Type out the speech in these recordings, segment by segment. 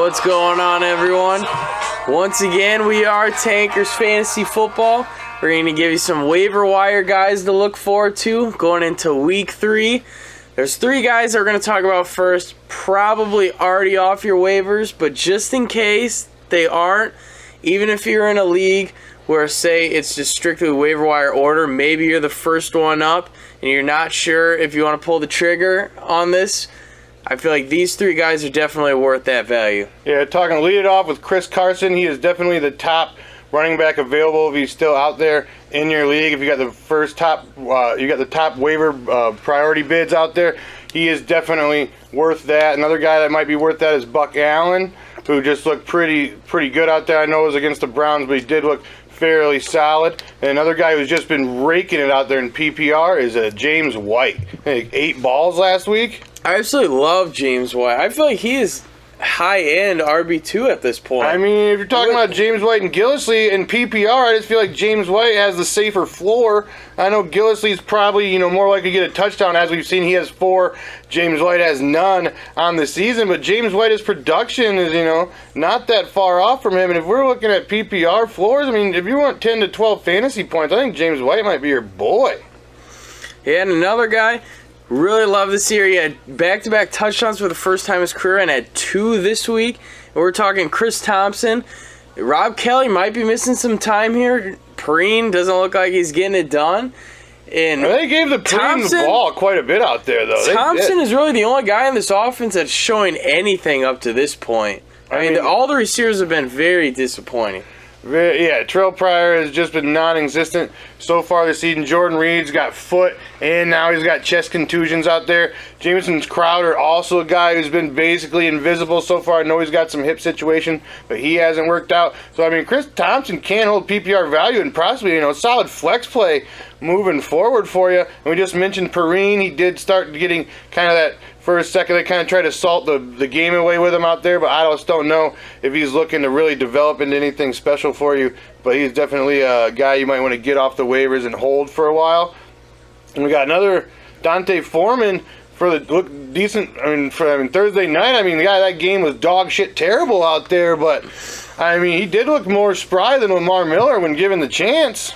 What's going on, everyone? Once again, we are Tankers Fantasy Football. We're going to give you some waiver wire guys to look forward to going into Week 3. There's 3 guys that we're going to talk about first, probably already off your waivers, but just in case they aren't, even if you're in a league where, say, it's just strictly waiver wire order, maybe you're the first one up and you're not sure if you want to pull the trigger on this, I feel like these 3 guys are definitely worth that value. Yeah, lead it off with Chris Carson. He is definitely the top running back available if he's still out there in your league. If you got the top waiver priority bids out there, he is definitely worth that. Another guy that might be worth that is Buck Allen, who just looked pretty good out there. I know it was against the Browns, but he did look fairly solid. And another guy who's just been raking it out there in PPR is James White. Like 8 balls last week. I absolutely love James White. I feel like he is high-end RB2 at this point. I mean, if you're talking about James White and Gillislee in PPR, I just feel like James White has the safer floor. I know Gillislee's probably, more likely to get a touchdown. As we've seen, he has 4. James White has none on the season. But James White's production is, not that far off from him. And if we're looking at PPR floors, I mean, if you want 10 to 12 fantasy points, I think James White might be your boy. Yeah, and another guy, really love this year. He had back-to-back touchdowns for the first time in his career and had 2 this week. And we're talking Chris Thompson. Rob Kelly might be missing some time here. Perrine doesn't look like he's getting it done. And they gave the Perrine the ball quite a bit out there, though. Thompson is really the only guy in this offense that's showing anything up to this point. I mean, all the receivers have been very disappointing. Yeah, Terrell Pryor has just been non-existent so far this season. Jordan Reed's got foot, and now he's got chest contusions out there. Jameson Crowder, also a guy who's been basically invisible so far. I know he's got some hip situation, but he hasn't worked out. So, I mean, Chris Thompson can hold PPR value and possibly, solid flex play moving forward for you. And we just mentioned Perrine. He did start getting kind of that for a second. They kind of tried to salt the game away with him out there, but I just don't know if he's looking to really develop into anything special for you. But he's definitely a guy you might want to get off the waivers and hold for a while. And we got another Dante Foreman for the look decent. Thursday night. I mean, the guy, that game was dog shit terrible out there, but I mean, he did look more spry than Lamar Miller when given the chance.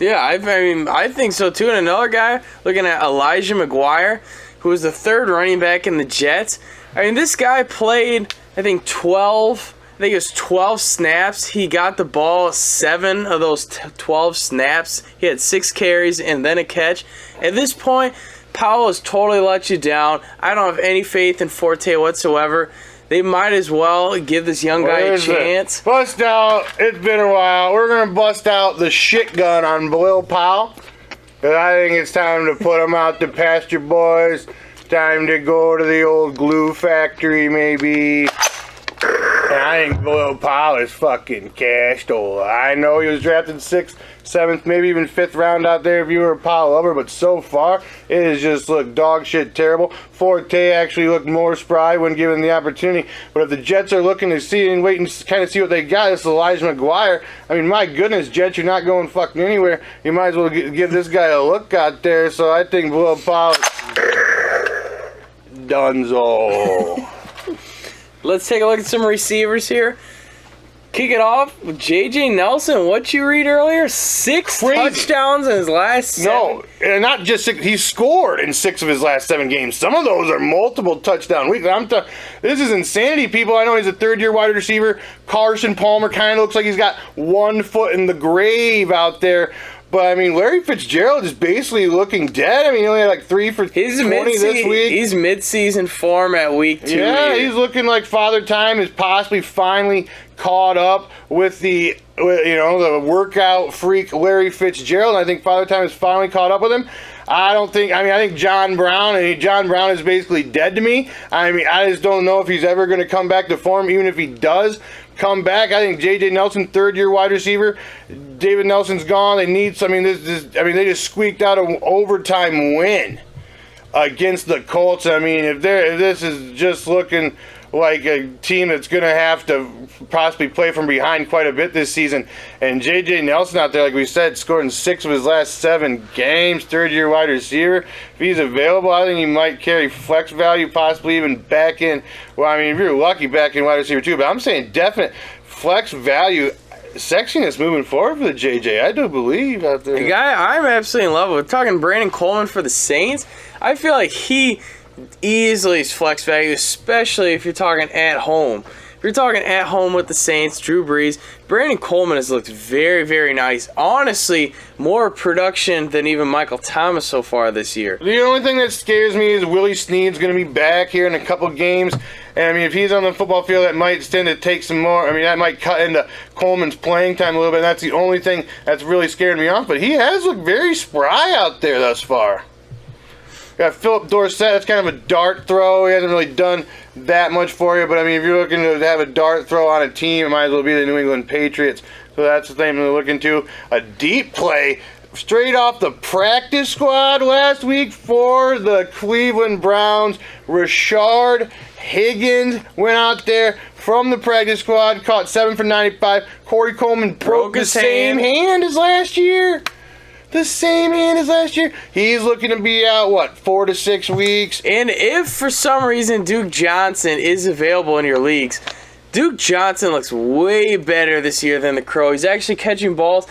Yeah, I think so too. And another guy, looking at Elijah McGuire, who was the 3rd running back in the Jets. I mean, this guy played, I think it was 12 snaps. He got the ball 7 of those 12 snaps. He had 6 carries and then a catch. At this point, Powell has totally let you down. I don't have any faith in Forte whatsoever. They might as well give this young guy a chance. Bust out. It's been a while. We're going to bust out the shit gun on Will Powell. But I think it's time to put him out to pasture, boys. Time to go to the old glue factory, maybe. And I think Will Powell is fucking cashed over. I know he was drafted 6th, 7th, maybe even 5th round out there if you were a Powell lover, but so far it has just looked dog shit terrible. Forte actually looked more spry when given the opportunity, but if the Jets are looking to see and wait and kind of see what they got, this is Elijah McGuire. I mean, my goodness, Jets, you're not going fucking anywhere. You might as well give this guy a look out there, so I think Will Powell, dunzo. Let's take a look at some receivers here. Kick it off with J.J. Nelson. What you read earlier? 6 touchdowns in his last 7. No, and not just 6. He scored in 6 of his last 7 games. Some of those are multiple touchdown weeks. This is insanity, people. I know he's a 3rd-year wide receiver. Carson Palmer kind of looks like he's got 1 foot in the grave out there. But, I mean, Larry Fitzgerald is basically looking dead. I mean, he only had like 3 for 20 this week. He's mid-season form at week 2. Yeah, he's looking like Father Time is possibly finally caught up with the workout freak Larry Fitzgerald. I think Father Time is finally caught up with him. I think John Brown is basically dead to me. I mean, I just don't know if he's ever going to come back to form, even if he does come back. I think J.J. Nelson, 3rd-year wide receiver. David Nelson's gone. They just squeaked out an overtime win against the Colts. I mean, if this is just looking like a team that's going to have to possibly play from behind quite a bit this season. And J.J. Nelson out there, like we said, scored in 6 of his last 7 games, third-year wide receiver. If he's available, I think he might carry flex value, possibly even back in. Well, I mean, if you're lucky, back in wide receiver too. But I'm saying definite flex value. Sexiness moving forward for the JJ, I do believe out there. The guy I'm absolutely in love with. Talking Brandon Coleman for the Saints, I feel like he easily is flex value, especially if you're talking at home. If you're talking at home with the Saints, Drew Brees, Brandon Coleman has looked very, very nice. Honestly, more production than even Michael Thomas so far this year. The only thing that scares me is Willie Snead's going to be back here in a couple games. And, I mean, if he's on the football field, that might tend to take some more. I mean, that might cut into Coleman's playing time a little bit. That's the only thing that's really scared me off. But he has looked very spry out there thus far. Got Philip Dorsett. That's kind of a dart throw. He hasn't really done that much for you. But, I mean, if you're looking to have a dart throw on a team, it might as well be the New England Patriots. So that's the thing we're looking to. A deep play straight off the practice squad last week for the Cleveland Browns. Rashard Higgins went out there from the practice squad, caught 7 for 95. Corey Coleman broke the same hand as last year. The same hand as last year. He's looking to be out, 4 to 6 weeks. And if for some reason Duke Johnson is available in your leagues, Duke Johnson looks way better this year than the Crow. He's actually catching balls.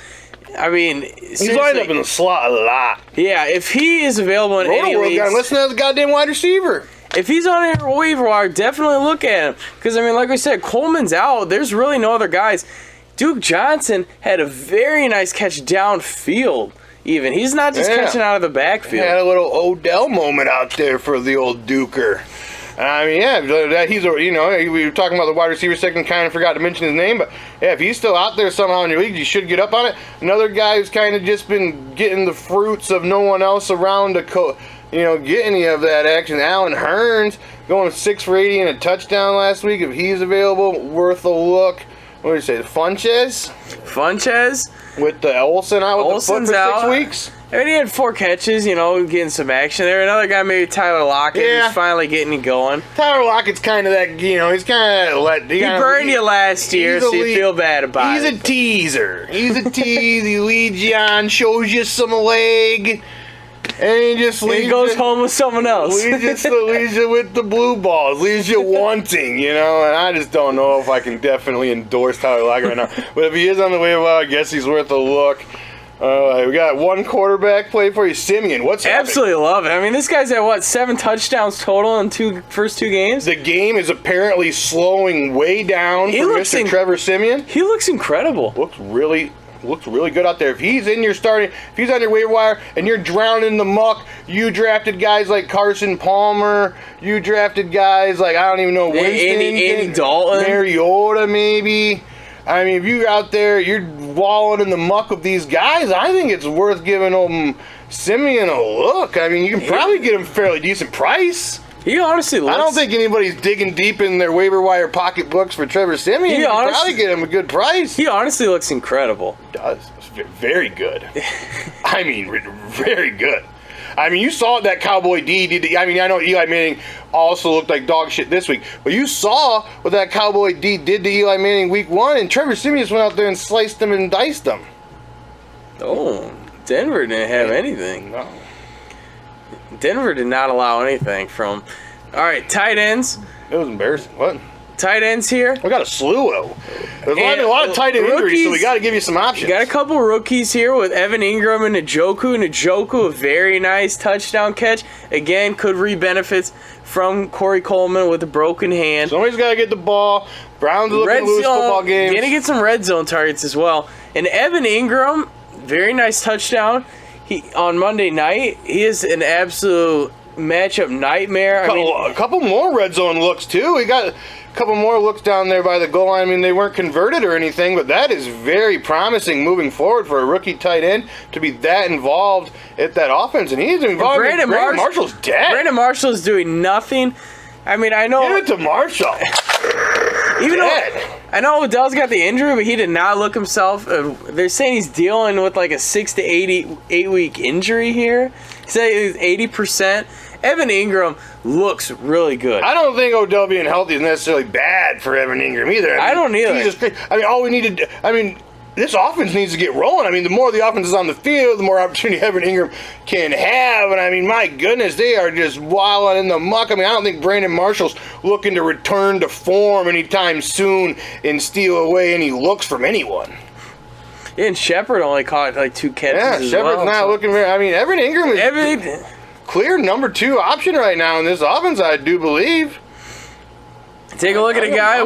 I mean, he's lined up in the slot a lot. Yeah, if he is available in any leagues, listen to the goddamn wide receiver. If he's on your waiver wire, definitely look at him. Because, I mean, like we said, Coleman's out. There's really no other guys. Duke Johnson had a very nice catch downfield, even. He's not just catching out of the backfield. He had a little Odell moment out there for the old Duker. I mean, yeah, he's, we were talking about the wide receiver second, kind of forgot to mention his name, but yeah, if he's still out there somehow in your league, you should get up on it. Another guy who's kind of just been getting the fruits of no one else around to get any of that action. Alan Hearns going 6 for 80 and a touchdown last week. If he's available, worth a look. What do you say, Funches? With the Olsen out with Olsen's the foot for out. 6 weeks? I mean, he had 4 catches, getting some action there. Another guy, maybe Tyler Lockett, who's finally getting it going. Tyler Lockett's kind of that, he's kind of he burned you last year, so you feel bad about it. He's a teaser. He's a tease. He leads you on, shows you some leg, and he goes home with someone else. Leaves you with the blue balls. Leaves you wanting, and I just don't know if I can definitely endorse Tyler Lockett right now. But if he is on the waiver wire, I guess he's worth a look. We got one quarterback play for you, Simeon. What's happening? Absolutely love it. I mean, this guy's at 7 touchdowns total in first two games. The game is apparently slowing way down for Mr. Trevor Simeon. He looks incredible. Looks really good out there. If he's in your starting, if he's on your waiver wire and you're drowning in the muck, you drafted guys like Carson Palmer. You drafted guys like I don't even know Winston, Andy Dalton, Mariota, maybe. I mean, if you're out there, you're wallowing in the muck of these guys, I think it's worth giving Simeon a look. I mean, you can probably get him a fairly decent price. He honestly looks... I don't think anybody's digging deep in their waiver wire pocketbooks for Trevor Simeon. You can probably get him a good price. He honestly looks incredible. He does. It's very good. I mean, very good. I mean, you saw that Cowboy D did. I mean, I know Eli Manning also looked like dog shit this week, but you saw what that Cowboy D did to Eli Manning week 1, and Trevor Simeon just went out there and sliced him and diced him. Oh, Denver didn't have anything. No. Denver did not allow anything from... All right, tight ends. It was embarrassing. What? Tight ends here. We got a slew of. There's a lot of tight end injuries, so we got to give you some options. Got a couple rookies here with Evan Ingram and Njoku. A very nice touchdown catch. Again, could reap benefits from Corey Coleman with a broken hand. Somebody's got to get the ball. Browns are looking to lose football games. Gonna get some red zone targets as well. And Evan Ingram, very nice touchdown. On Monday night, he is an absolute matchup nightmare. A couple more red zone looks too. He got a couple more looks down there by the goal line. I mean, they weren't converted or anything, but that is very promising moving forward for a rookie tight end to be that involved at that offense. And he's involved. Brandon Marshall's dead. Brandon Marshall's doing nothing. I mean, I know. Give it to Marshall. Even though I know Odell's got the injury, but he did not look himself. They're saying he's dealing with like a 6 to 8 week injury here. He said it was 80%. Evan Ingram looks really good. I don't think Odell being healthy is necessarily bad for Evan Ingram either. I don't either. Jesus Christ. I mean, all we need to. I mean, this offense needs to get rolling. I mean, the more the offense is on the field, the more opportunity Evan Ingram can have. And I mean, my goodness, they are just wilding in the muck. I mean, I don't think Brandon Marshall's looking to return to form anytime soon and steal away any looks from anyone. Yeah, and Shepard only caught like 2 catches. Yeah, as Shepard's well, not looking very. I mean, Evan Ingram is clear number 2 option right now in this offense, I do believe. Take a look at a guy.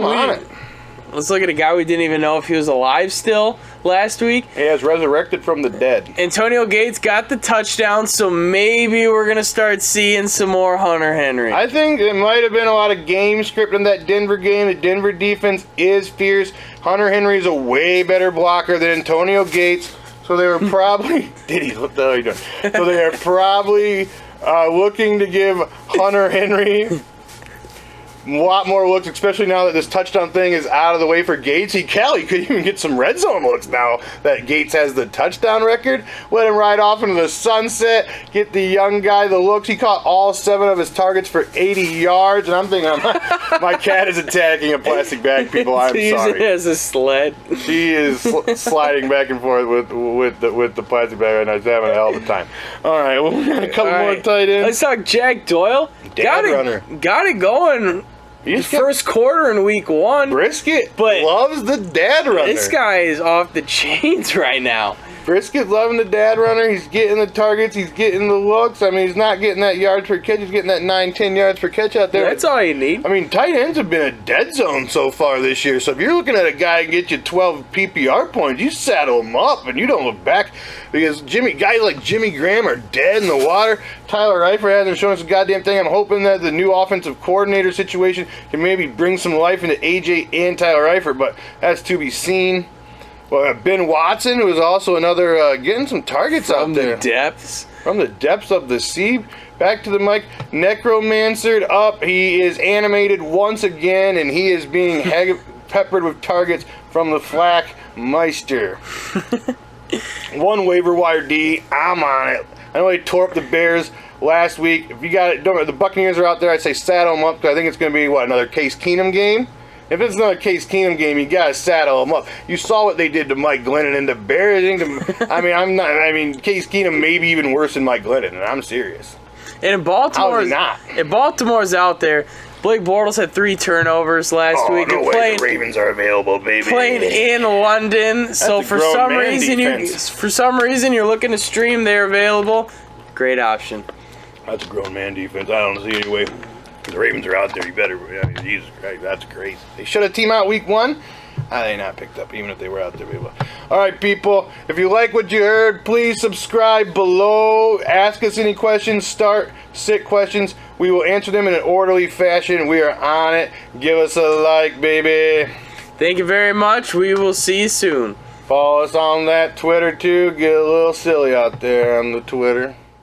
Let's look at a guy we didn't even know if he was alive still last week. He has resurrected from the dead. Antonio Gates got the touchdown, so maybe we're going to start seeing some more Hunter Henry. I think it might have been a lot of game script in that Denver game. The Denver defense is fierce. Hunter Henry is a way better blocker than Antonio Gates, so they were probably... Diddy, what the hell are you doing? So they are probably looking to give Hunter Henry a lot more looks, especially now that this touchdown thing is out of the way for Gates. He could even get some red zone looks now that Gates has the touchdown record. Let him ride off into the sunset, get the young guy the looks. He caught all 7 of his targets for 80 yards, and I'm thinking my cat is attacking a plastic bag, people. I'm sorry. Using it as a sled. She is sliding back and forth with the plastic bag right now. She's having a hell of a time. All right, well, we got a couple more tight ends. Let's talk Jack Doyle. Got it going. First quarter in week 1. Brisket but loves the dad runner. This guy is off the chains right now. Brisket loving the dad runner. He's getting the targets. He's getting the looks. I mean, he's not getting that yards per catch. He's getting that 9-10 yards per catch out there. That's all you need. I mean, tight ends have been a dead zone so far this year. So if you're looking at a guy and get you 12 PPR points, you saddle him up and you don't look back, because guys like Jimmy Graham are dead in the water. Tyler Eifert hasn't shown us a goddamn thing. I'm hoping that the new offensive coordinator situation can maybe bring some life into AJ and Tyler Eifert, but that's to be seen. Well, Ben Watson, who is also another getting some targets out there. From the depths of the sea. Back to the mic. Necromancered up. He is animated once again, and he is being peppered with targets from the Flak Meister. 1 waiver wire D. I'm on it. I know he tore up the Bears last week. If you got it, the Buccaneers are out there, I'd say saddle them up, because I think it's going to be, another Case Keenum game? If it's not a Case Keenum game, you gotta saddle him up. You saw what they did to Mike Glennon and the Bears. Case Keenum may be even worse than Mike Glennon, and I'm serious. And in Baltimore's out there. Blake Bortles had 3 turnovers last week. No way. The Ravens are available, baby. Playing in London, so for some reason you're looking to stream. They're available. Great option. That's a grown man defense. I don't see any way. The Ravens are out there. You better. Jesus Christ, that's crazy. They should have team out week 1. They not picked up, even if they were out there. All right, people. If you like what you heard, please subscribe below. Ask us any questions. Sit questions. We will answer them in an orderly fashion. We are on it. Give us a like, baby. Thank you very much. We will see you soon. Follow us on that Twitter too. Get a little silly out there on the Twitter.